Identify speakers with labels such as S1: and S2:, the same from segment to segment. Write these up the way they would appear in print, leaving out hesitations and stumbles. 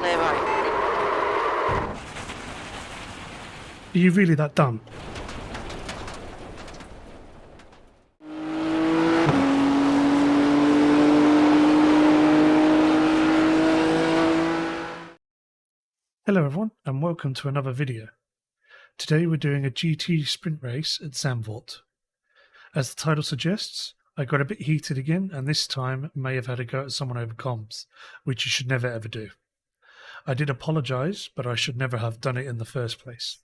S1: clear right.
S2: Are you really that dumb? Hello everyone and welcome to another video. Today we're doing a GT sprint race at Zandvoort. As the title suggests, I got a bit heated again and this time may have had a go at someone over comms, which you should never ever do. I did apologise, but I should never have done it in the first place.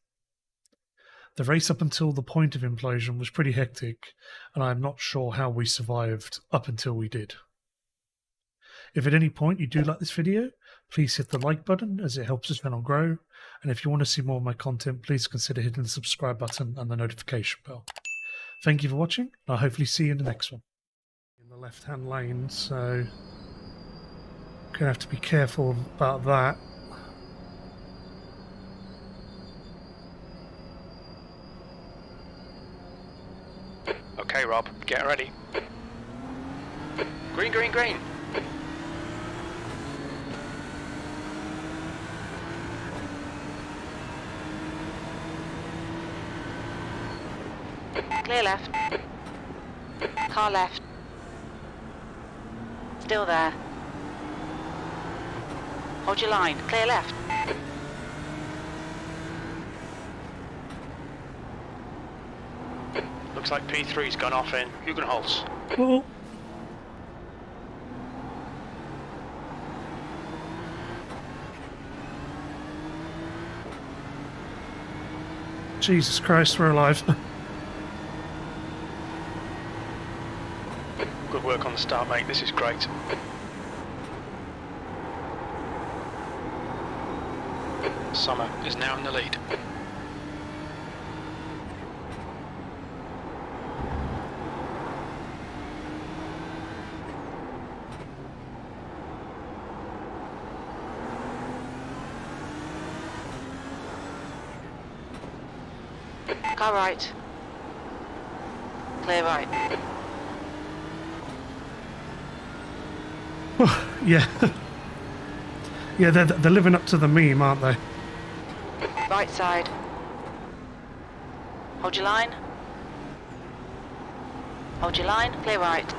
S2: The race up until the point of implosion was pretty hectic and I'm not sure how we survived up until we did. If at any point you do like this video, please hit the like button as it helps the channel grow, and if you want to see more of my content, please consider hitting the subscribe button and the notification bell. Thank you for watching, and I'll hopefully see you in the next one. In the left hand lane, so gonna have to be careful about that.
S3: Okay, Rob, get ready. Green, green, green.
S1: Clear left. Car left. Still there. Hold your line. Clear left.
S3: Looks like P3's gone off in Hugenholz.
S2: Oh. Jesus Christ, we're alive.
S3: Good work on the start, mate. This is great. Sommer is now in the lead.
S1: Car right. Clear right.
S2: Yeah. Yeah, they're living up to the meme, aren't they?
S1: Right side. Hold your line. Hold your line. Clear right.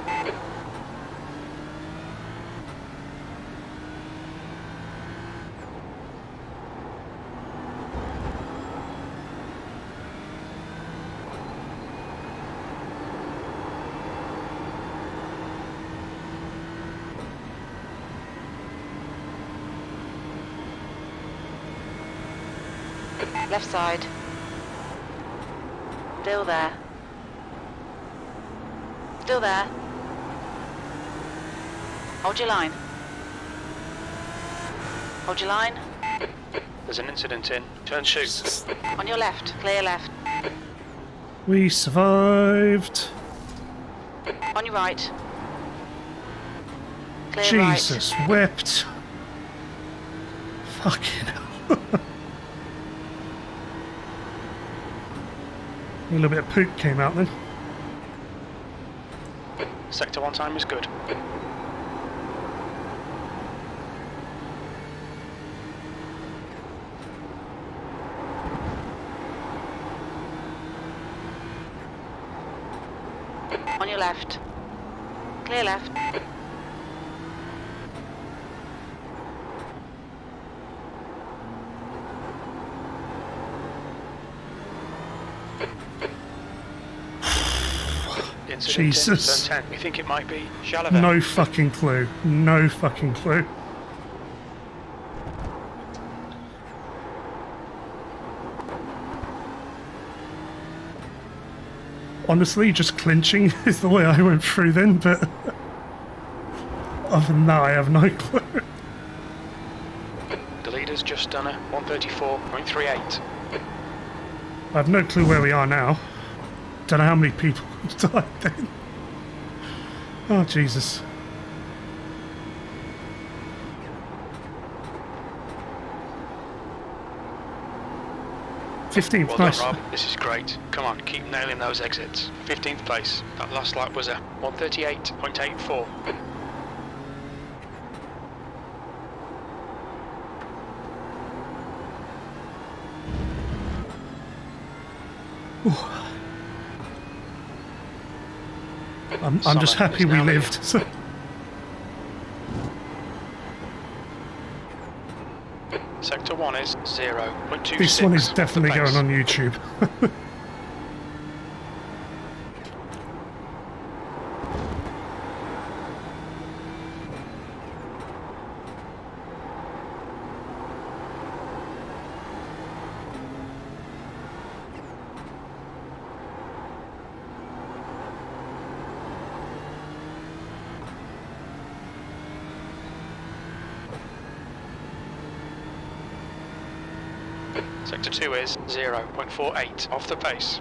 S1: Left side. Still there. Still there. Hold your line. Hold your line.
S3: There's an incident in. Turn shoot.
S1: On your left. Clear left.
S2: We survived.
S1: On your right. Clear
S2: Jesus wept. Fucking hell. A little bit of poop came out then.
S3: Sector 1 time is good.
S1: On your left. Clear left.
S2: Jesus.
S3: Turn 10. We think it might be Shalaver.
S2: No fucking clue. No fucking clue. Honestly, just clinching is the way I went through then, but other than that, I have no clue.
S3: The leader's just done a 134.38.
S2: I have no clue where we are now. Don't know how many people died then. Oh, Jesus. 15th,
S3: well
S2: nice.
S3: done, Rob. This is great. Come on, keep nailing those exits. 15th place. That last lap was a 138.84.
S2: I'm just happy we lived. So.
S3: Sector 1 is 0.26.
S2: This one is definitely going on YouTube.
S3: Sector 2 is 0.48 off the pace.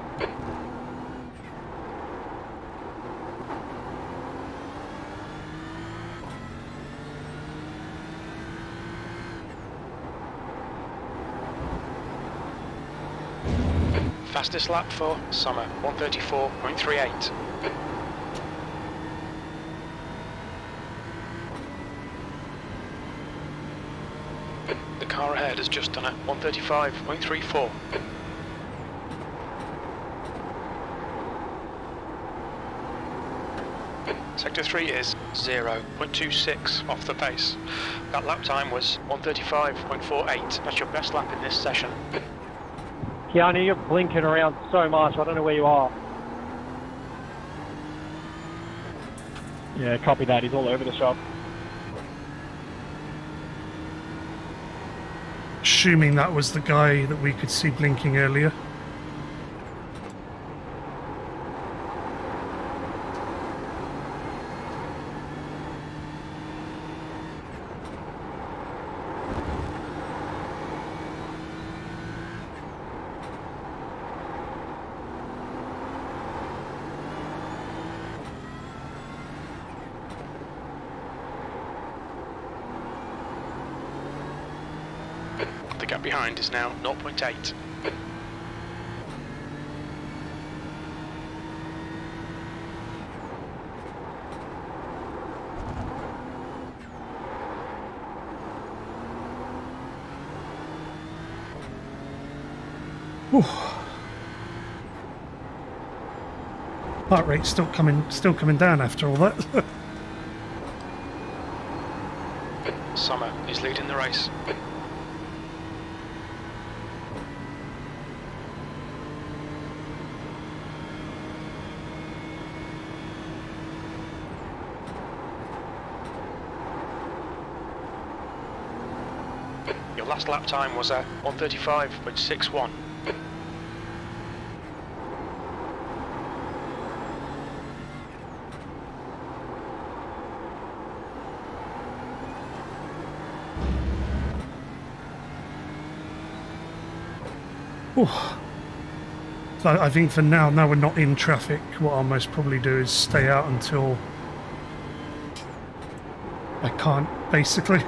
S3: Fastest lap for Summer, 134.38. The car ahead has just done a 135.34. Sector 3 is 0.26 off the pace. That lap time was 135.48. That's your best lap in this session.
S4: Keanu, you're blinking around so much, I don't know where you are. Yeah, copy that, he's all over the shop.
S2: Assuming that was the guy that we could see blinking earlier.
S3: The gap behind is now 0.8.
S2: Heart rate's still coming down after all that.
S3: Summer is leading the race. Your last lap time was at 135.61.
S2: So I think for now we're not in traffic, what I'll most probably do is stay out until I can't, basically.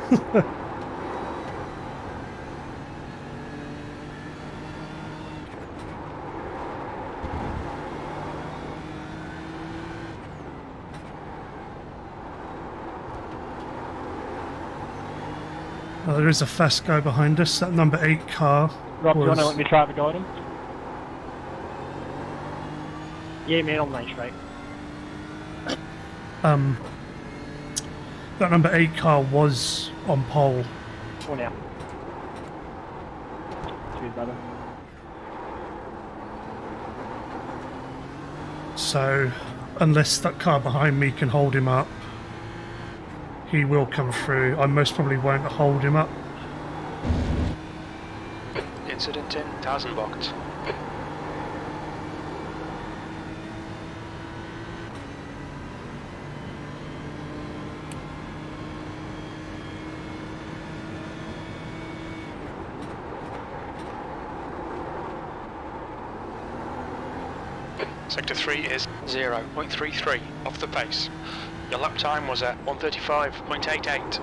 S2: Oh, there is a fast guy behind us, that number 8 car.
S4: Rob, do you want to let me try to guide him? Yeah, man, on Main Street.
S2: That number 8 car was on pole.
S4: For now. Cheers, brother.
S2: So, unless that car behind me can hold him up, he will come through. I most probably won't hold him up.
S3: Incident in Zandvoort. Sector 3 is 0.33 off the pace. Your lap time was at 135.88.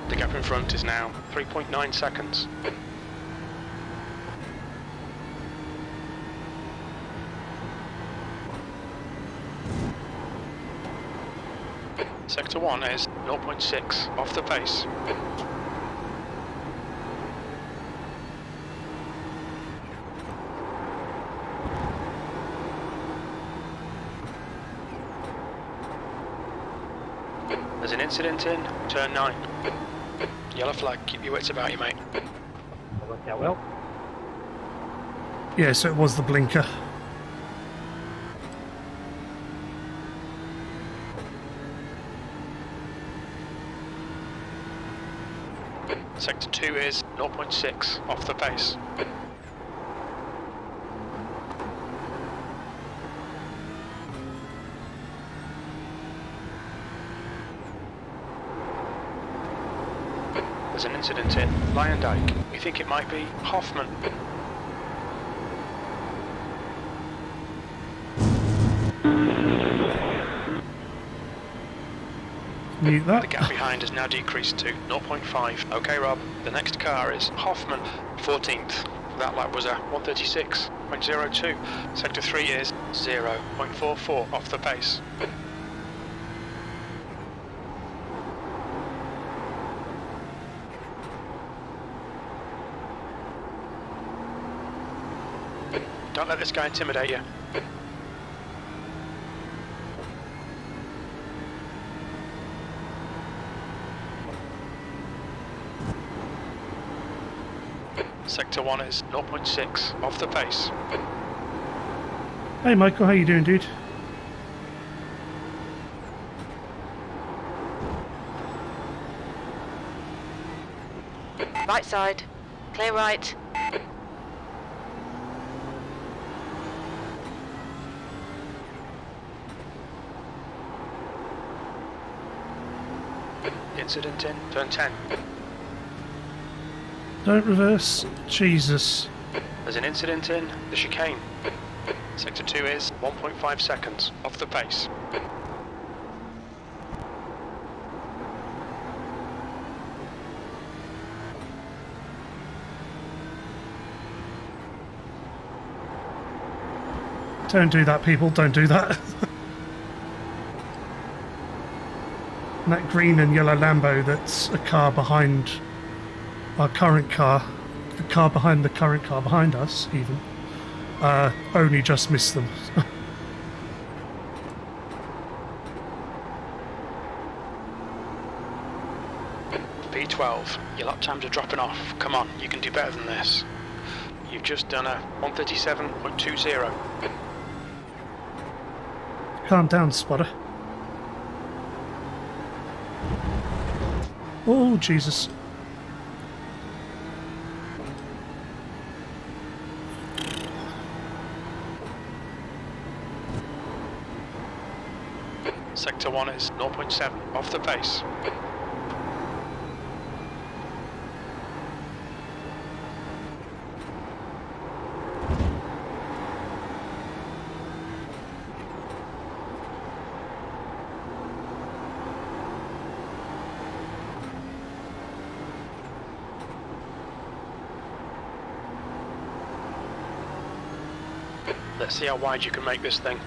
S3: The gap in front is now 3.9 seconds. Sector 1 is 0.6 off the pace. There's an incident in turn 9. Yellow flag, keep your wits about you, mate.
S4: That worked out well.
S2: Yeah, so it was the blinker.
S3: Sector 2 is 0.6 off the pace. There's an incident in Lian. We think it might be Hoffman.
S2: Mute
S3: The
S2: that.
S3: gap behind has now decreased to 0.5. Okay, Rob, the next car is Hoffman, 14th. That lap was a 136.02. Sector 3 is 0.44 off the pace. Don't let this guy intimidate you. Sector 1 is 0.6 off the pace.
S2: Hey Michael, how you doing, dude?
S1: Right side. Clear right.
S3: Incident in turn 10.
S2: Don't reverse. Jesus.
S3: There's an incident in the chicane. Sector 2 is 1.5 seconds off the pace.
S2: Don't do that, people. Don't do that. And that green and yellow Lambo, that's a car behind our current car. The car behind the current car behind us, even. Only just missed them.
S3: P12, your lap times are dropping off. Come on, you can do better than this. You've just done a 137.20.
S2: Calm down, spotter. Oh, Jesus.
S3: Sector 1 is 0.7 off the pace. Let's see how wide you can make this thing.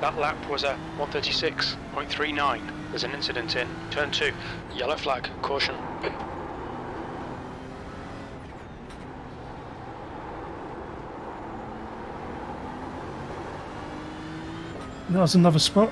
S3: That lap was a 136.39. There's an incident in turn 2. Yellow flag, caution.
S2: That was another spot.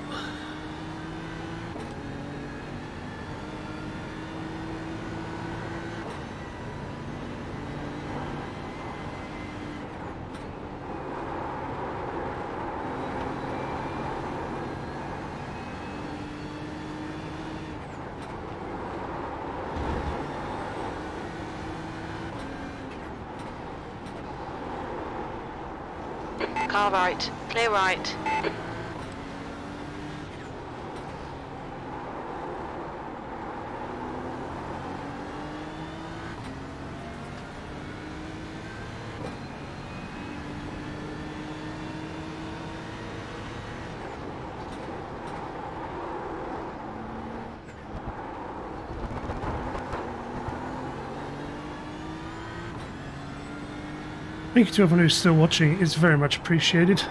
S1: Car right. Clear right.
S2: Thank you to everyone who's still watching. It's very much appreciated.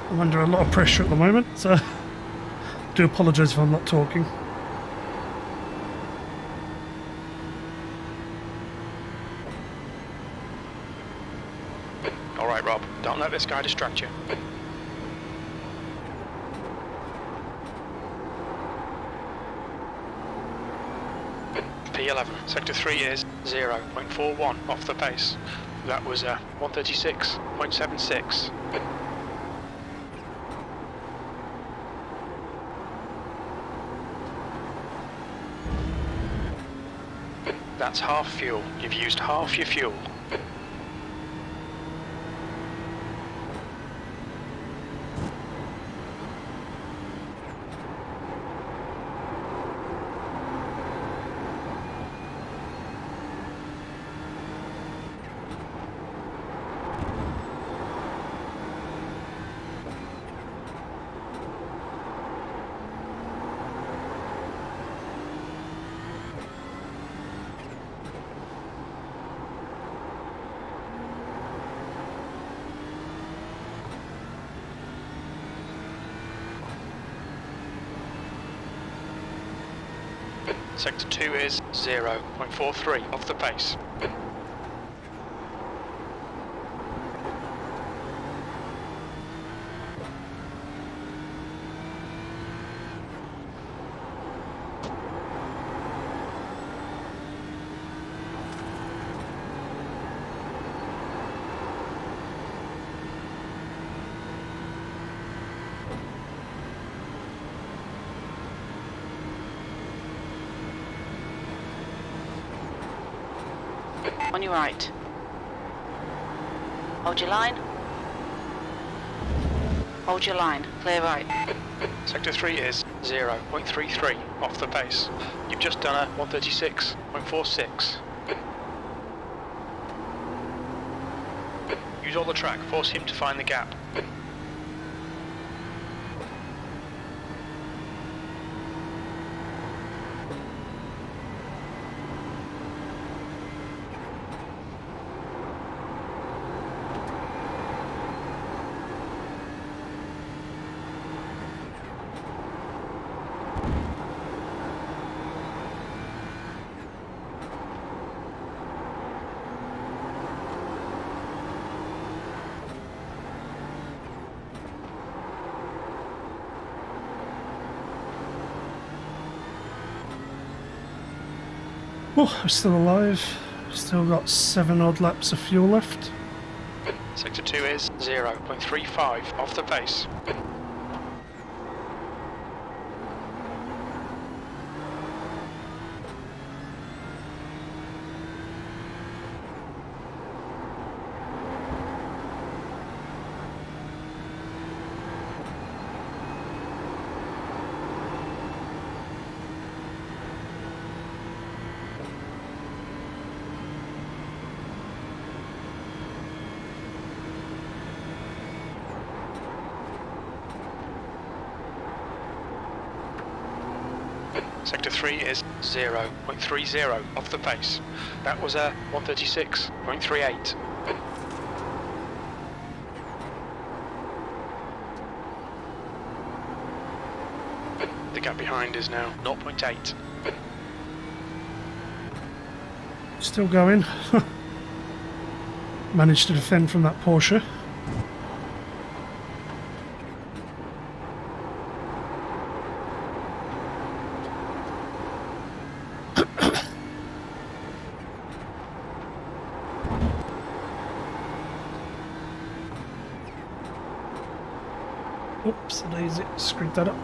S2: I'm under a lot of pressure at the moment, so I do apologise if I'm not talking.
S3: Alright, Rob, don't let this guy distract you. P11, sector 3 is 0.41 off the pace. That was 136.76. That's half fuel. You've used half your fuel. Sector 2 is 0.43 off the pace.
S1: On your right. Hold your line. Hold your line. Clear right.
S3: Sector 3 is 0.33 off the pace. You've just done a 136.46. Use all the track, force him to find the gap.
S2: Oh, I'm still alive. Still got 7 odd laps of fuel left.
S3: Sector 2 is 0.35 off the pace. Sector 3 is 0.30 off the pace. That was a 136.38. The gap behind is now 0.8.
S2: Still going. Managed to defend from that Porsche. Oops, daisy, screwed that up.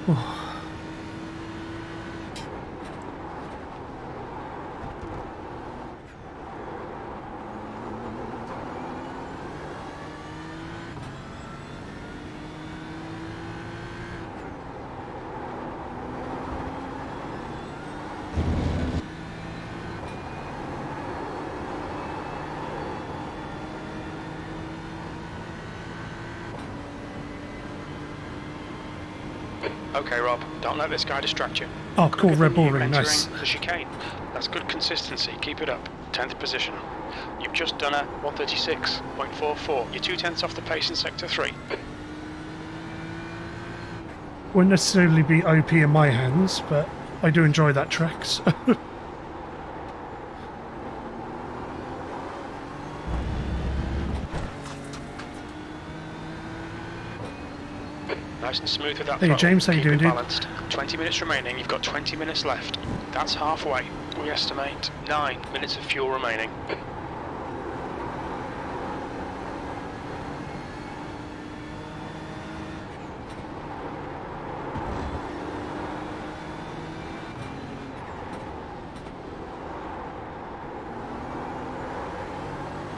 S2: Oh.
S3: Okay, Rob, don't let this guy distract you.
S2: Oh, cool,
S3: Quicker
S2: red
S3: than
S2: ball
S3: you
S2: ring,
S3: entering
S2: nice.
S3: the chicane. That's good consistency. Keep it up. 10th position. You've just done a 136.44. You're 2/10 off the pace in sector 3.
S2: Wouldn't necessarily be OP in my hands, but I do enjoy that track. So.
S3: Nice and smooth with that
S2: Hey,
S3: throttle.
S2: James, how you
S3: Keep
S2: doing,
S3: it
S2: dude?
S3: balanced. 20 minutes remaining. You've got 20 minutes left. That's halfway. We estimate 9 minutes of fuel remaining.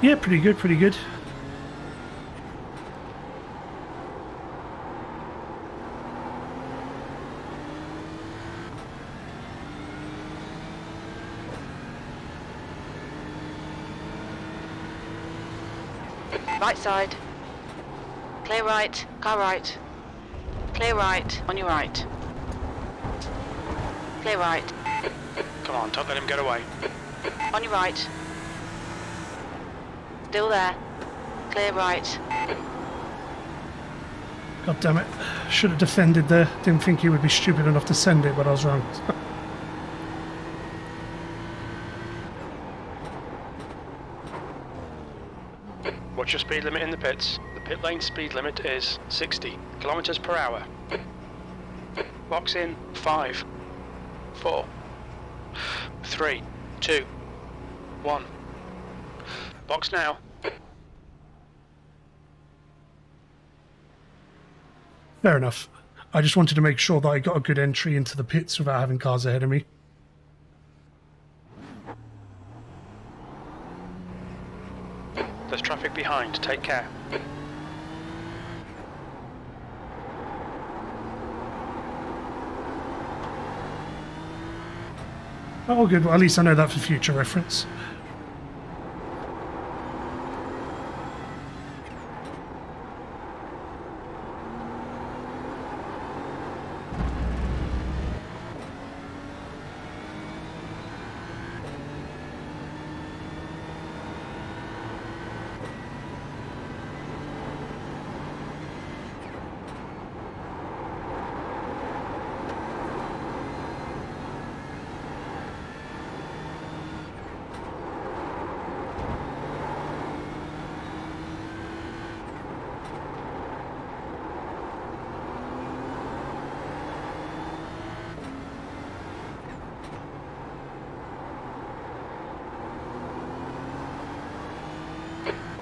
S2: Yeah, pretty good, pretty good.
S1: Right side. Clear right. Car right. Clear right. On your right. Clear right.
S3: Come on, don't let him get away.
S1: On your right. Still there. Clear right.
S2: God damn it. Should have defended there. Didn't think he would be stupid enough to send it, but I was wrong.
S3: What's your speed limit in the pits? The pit lane speed limit is 60 kilometers per hour. Box in 5, 4, 3, 2, 1. Box now.
S2: Fair enough. I just wanted to make sure that I got a good entry into the pits without having cars ahead of me.
S3: There's traffic behind. Take care.
S2: Oh, good. Well, at least I know that for future reference.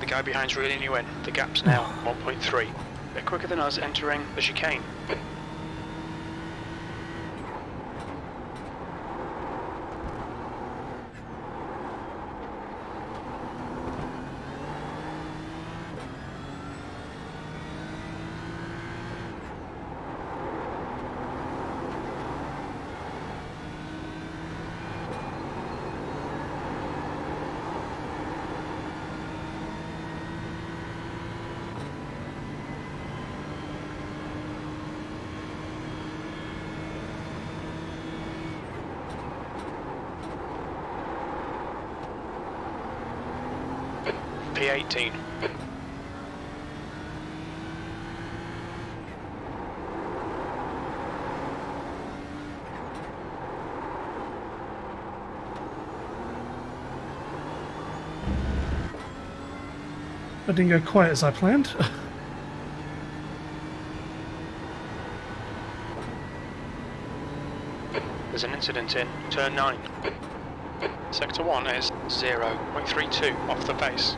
S3: The guy behind's reeling you in. The gap's now 1.3. They're quicker than us entering the chicane. P18.
S2: That didn't go quite as I planned.
S3: There's an incident in turn 9. Sector 1 is 0.32 off the base.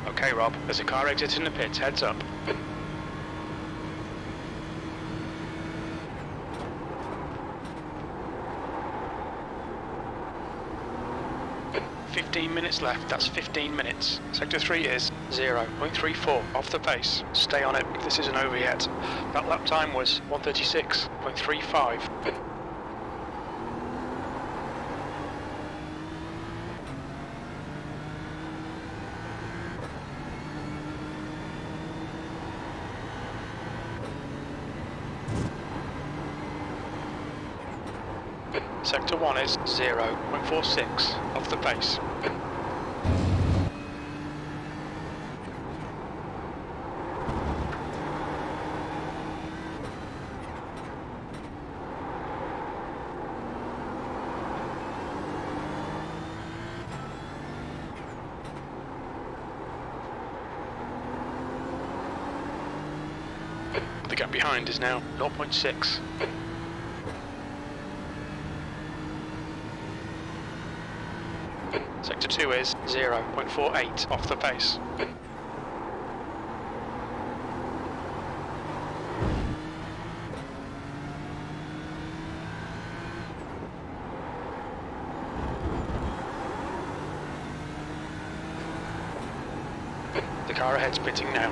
S3: Okay, Rob, there's a car exiting the pits, heads up. Minutes left, that's 15 minutes. Sector 3 is 0.34 off the pace. Stay on it if this isn't over yet. That lap time was 1:36.35. Sector 1 is 0.46 off the pace. The gap behind is now 0.6. Sector 2 is 0.48 off the pace. The car ahead's pitting now.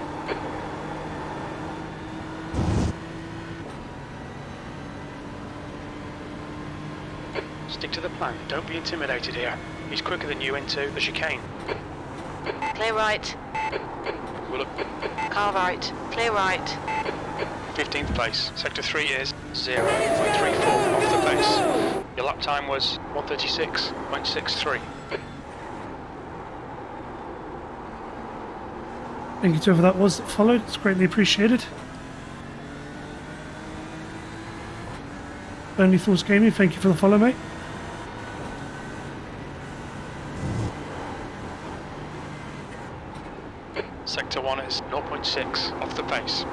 S3: Stick to the plan, don't be intimidated here. He's quicker than you into the chicane.
S1: Clear right.
S3: We'll look.
S1: Car right. Clear right.
S3: 15th place. Sector 3 is 0.34 off the pace. Your lap time was 1:36.63.
S2: Thank you to whoever that was that followed. It's greatly appreciated. Only Fools Gaming, thank you for the follow, mate.
S3: Sector 1 is 0.6 off the pace.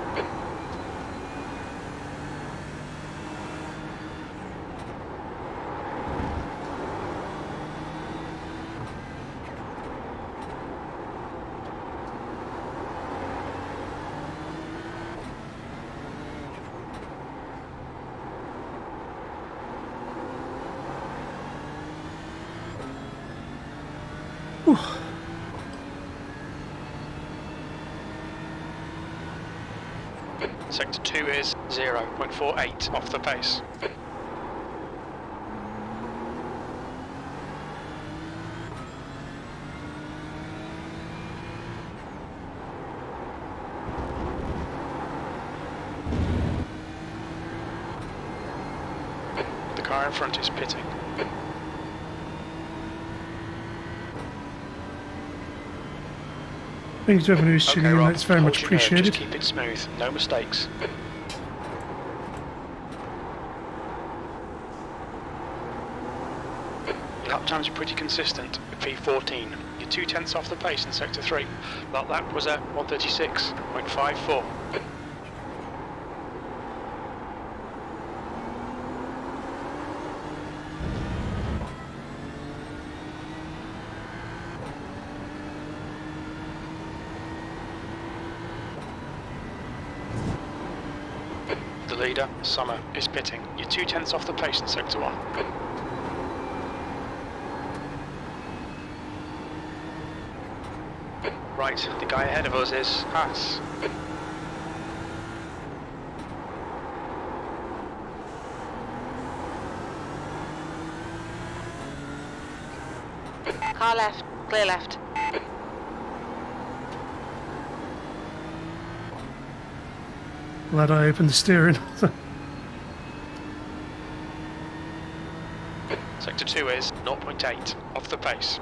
S2: Whew.
S3: Sector 2 is 0.48 off the pace. The car in front is pitting.
S2: Thank you to everyone who's tuning in,
S3: Rob,
S2: that's very
S3: hold
S2: much
S3: your nerve,
S2: appreciated.
S3: Just keep it smooth, no mistakes. Lap times are pretty consistent with P14. You're 2/10 off the pace in Sector 3. That lap was at 1:36.54. The leader, Summer, is pitting. You're 2/10 off the pace in Sector 1. Right, the guy ahead of us is Haas.
S1: Car left. Clear left.
S2: Glad I opened the steering.
S3: Sector 2 is 0.8 off the pace.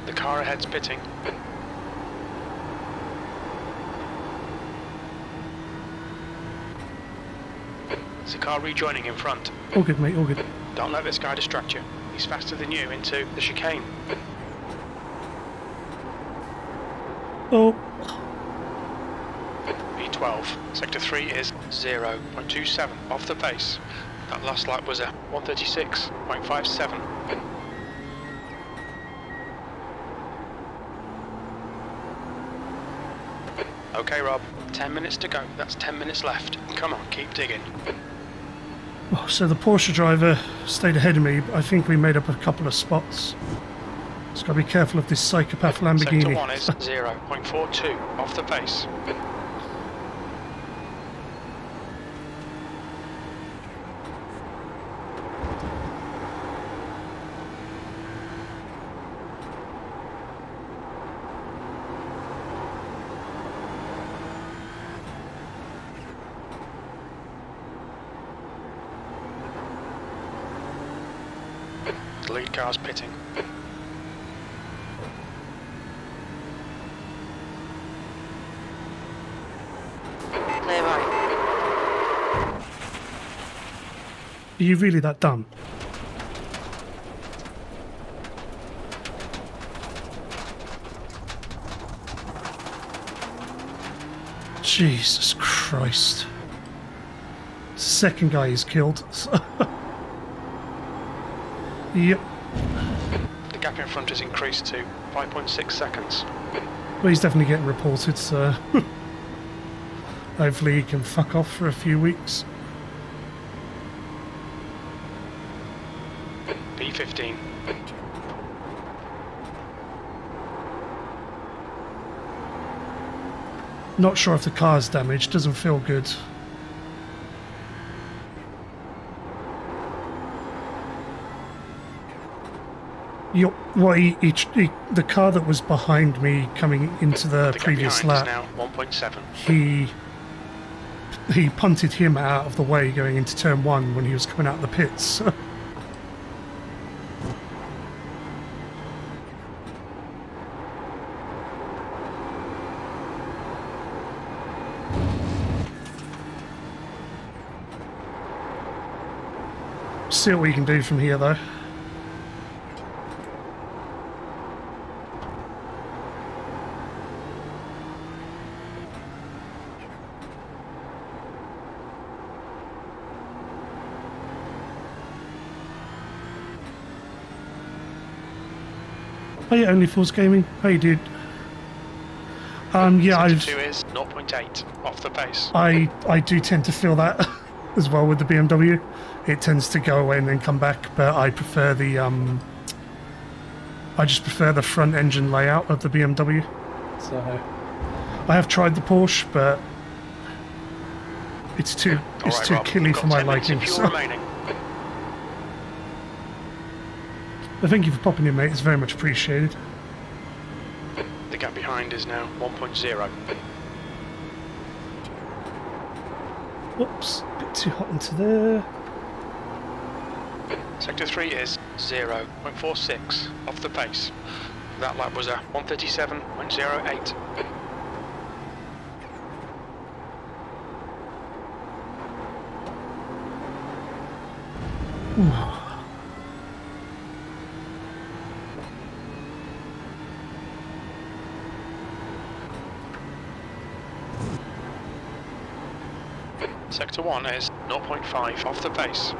S3: The car ahead's pitting. There's a car rejoining in front.
S2: All good, mate, all good.
S3: Don't let this guy distract you. He's faster than you into the chicane.
S2: Oh,
S3: 12. Sector 3 is 0.27 off the pace. That last lap was a 136.57. Okay, Rob, 10 minutes to go. That's 10 minutes left. Come on, keep digging.
S2: Oh, so the Porsche driver stayed ahead of me, but I think we made up a couple of spots. Just got to be careful of this psychopath Lamborghini.
S3: Sector 1 is 0.42 off the pace. The lead car's pitting.
S1: Clear right.
S2: Are you really that dumb? Jesus Christ. Second guy is killed. Yep.
S3: The gap in front has increased to 5.6 seconds.
S2: Well, he's definitely getting reported, so hopefully he can fuck off for a few weeks.
S3: P15.
S2: Not sure if the car's damaged, doesn't feel good. Well, the car that was behind me coming into the previous lap,
S3: now 1.7.
S2: he punted him out of the way going into turn 1 when he was coming out of the pits. See what we can do from here, though. Hey, Only Fools Gaming. Hey, dude. Yeah,
S3: Sector 2 is 0.8 off the pace.
S2: I do tend to feel that as well with the BMW. It tends to go away and then come back, but I prefer the I just prefer the front engine layout of the BMW. So I have tried the Porsche, but it's too
S3: Rob,
S2: killy
S3: you've
S2: for
S3: got
S2: my
S3: 10 minutes of
S2: liking.
S3: fuel
S2: So.
S3: remaining.
S2: Thank you for popping in, mate. It's very much appreciated.
S3: The gap behind is now 1.0.
S2: Whoops, a bit too hot into there.
S3: Sector 3 is 0.46 off the pace. That lap was a 137.08. Sector 1 is 0.5 off the pace.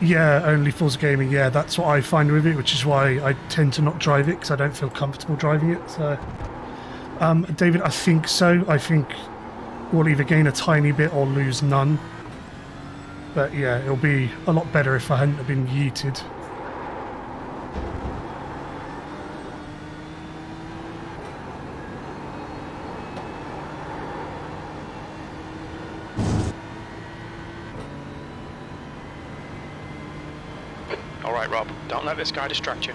S2: Yeah, Only Fools Gaming. Yeah, that's what I find with it, which is why I tend to not drive it, because I don't feel comfortable driving it. So, David, I think so. I think we'll either gain a tiny bit or lose none. But yeah, it'll be a lot better if I hadn't have been yeeted.
S3: Alright, Rob, don't let this guy distract you.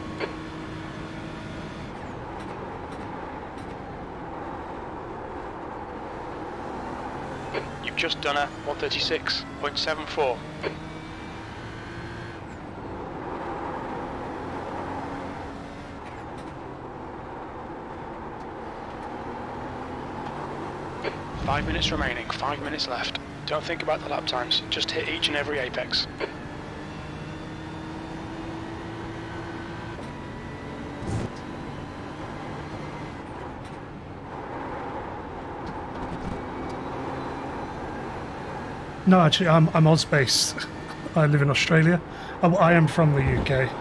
S3: You just done a 136.74. Five minutes remaining, 5 minutes left. Don't think about the lap times, just hit each and every apex.
S2: No, actually, I'm Oz-based. I live in Australia. I am from the UK.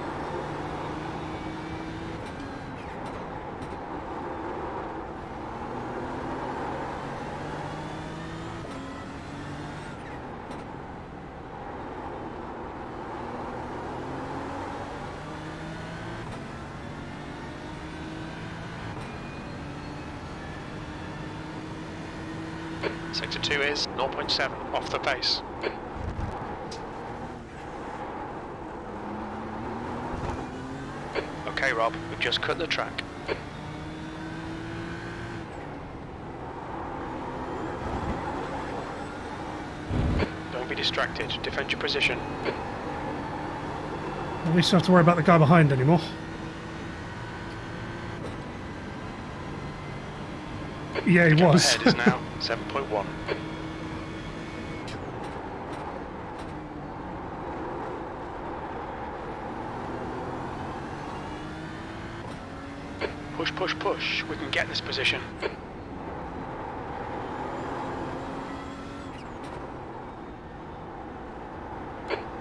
S3: Sector 2 is 0.7 off the pace. Okay Rob, we've just cut the track. Don't be distracted, defend your position.
S2: At least don't have to worry about the guy behind anymore. Yeah, he
S3: The gap
S2: was.
S3: ahead is now 7.1. Push, push, push. We can get this position.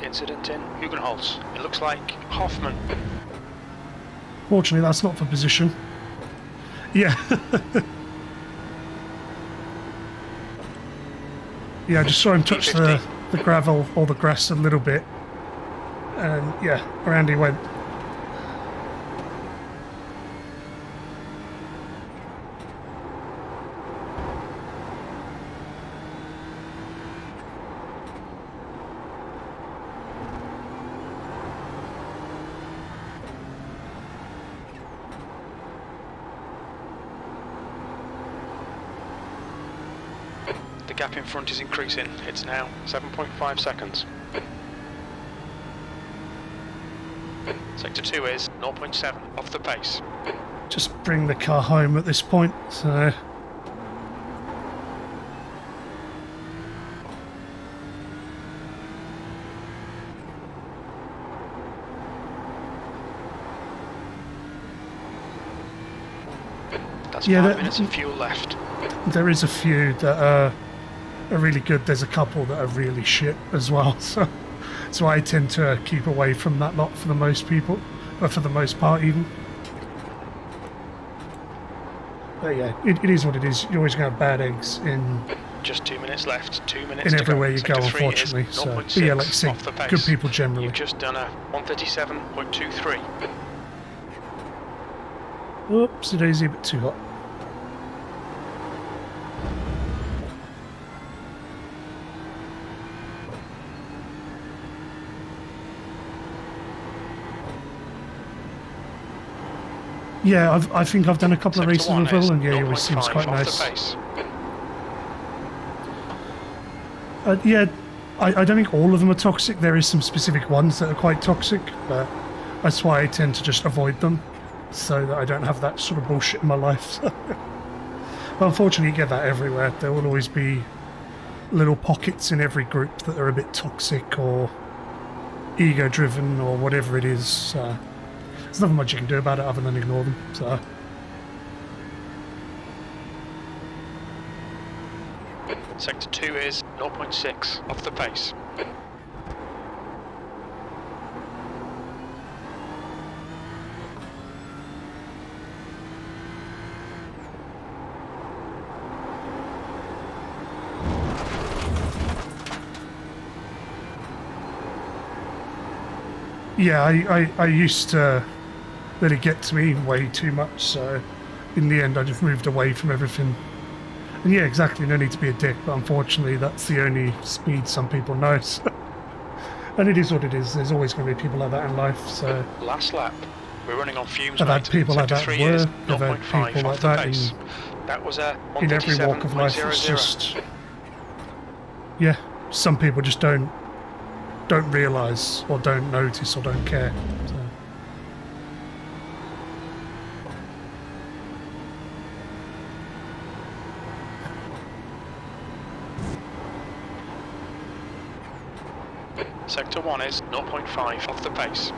S3: Incident in Hugenholz. It looks like Hoffman.
S2: Fortunately, that's not for position. Yeah. Yeah, I just saw him touch the gravel or the grass a little bit. And yeah, around he went.
S3: The gap in front is increasing. It's now 7.5 seconds. Sector 2 is 0.7 off the pace.
S2: Just bring the car home at this point, so...
S3: That's
S2: Yeah,
S3: 5 minutes of fuel left.
S2: There is a few that are really good. There's a couple that are really shit as well. So I tend to keep away from that lot for the most people, or for the most part even. But yeah, it is what it is. You're always going to have bad eggs in
S3: Just 2 minutes left. 2 minutes
S2: in
S3: to
S2: everywhere you
S3: Sector
S2: go,
S3: 3 is
S2: unfortunately. So,
S3: 0.6
S2: but yeah, like I say,
S3: off the pace.
S2: good people generally.
S3: You've just done a 137.23.
S2: Oops, today's a bit too hot. Yeah, I think I've done a couple of races with Will, and yeah, he always seems quite nice. Yeah, I don't think all of them are toxic. There is some specific ones that are quite toxic, but that's why I tend to just avoid them, so that I don't have that sort of bullshit in my life. But unfortunately, you get that everywhere. There will always be little pockets in every group that are a bit toxic or ego-driven or whatever it is. There's nothing much you can do about it other than ignore them. So.
S3: Sector 2 is 0.6 off the pace.
S2: Yeah, I used to let it get to me way too much, so in the end I just moved away from everything. And yeah, exactly, no need to be a dick, but unfortunately that's the only speed some people know. So. And it is what it is. There's always going to be people like that in life, so...
S3: Last lap. We're running on fumes,
S2: I've had people like that at work, I've had
S3: 0.5
S2: people
S3: off
S2: like
S3: the
S2: that
S3: pace. That was a
S2: in every walk of life. It's
S3: 137.00.
S2: just... yeah, some people just don't realise or don't notice or don't care. So.
S3: Sector 1 is 0.5 off the pace.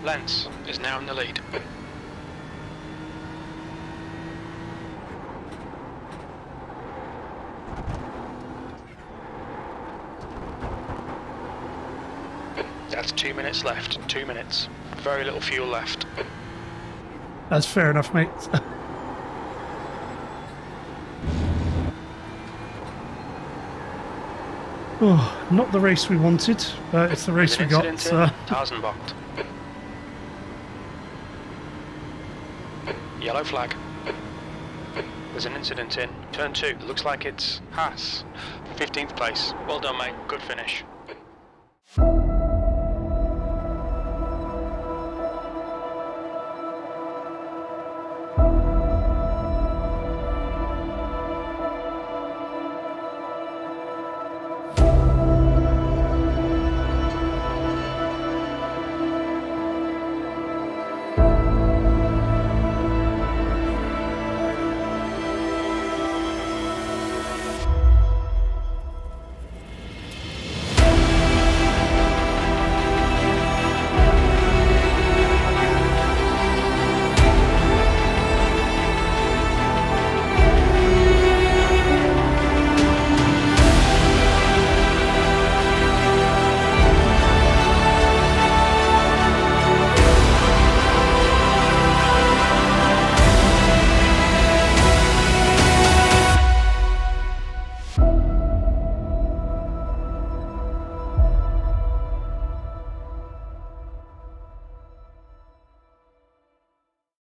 S3: Lens is now in the lead. That's 2 minutes left. 2 minutes. Very little fuel left.
S2: That's fair enough, mate. Oh, not the race we wanted, but it's the race we got.
S3: Tarzanbocht. Yellow flag. There's an incident in turn 2. Looks like it's Haas. 15th place. Well done, mate. Good finish.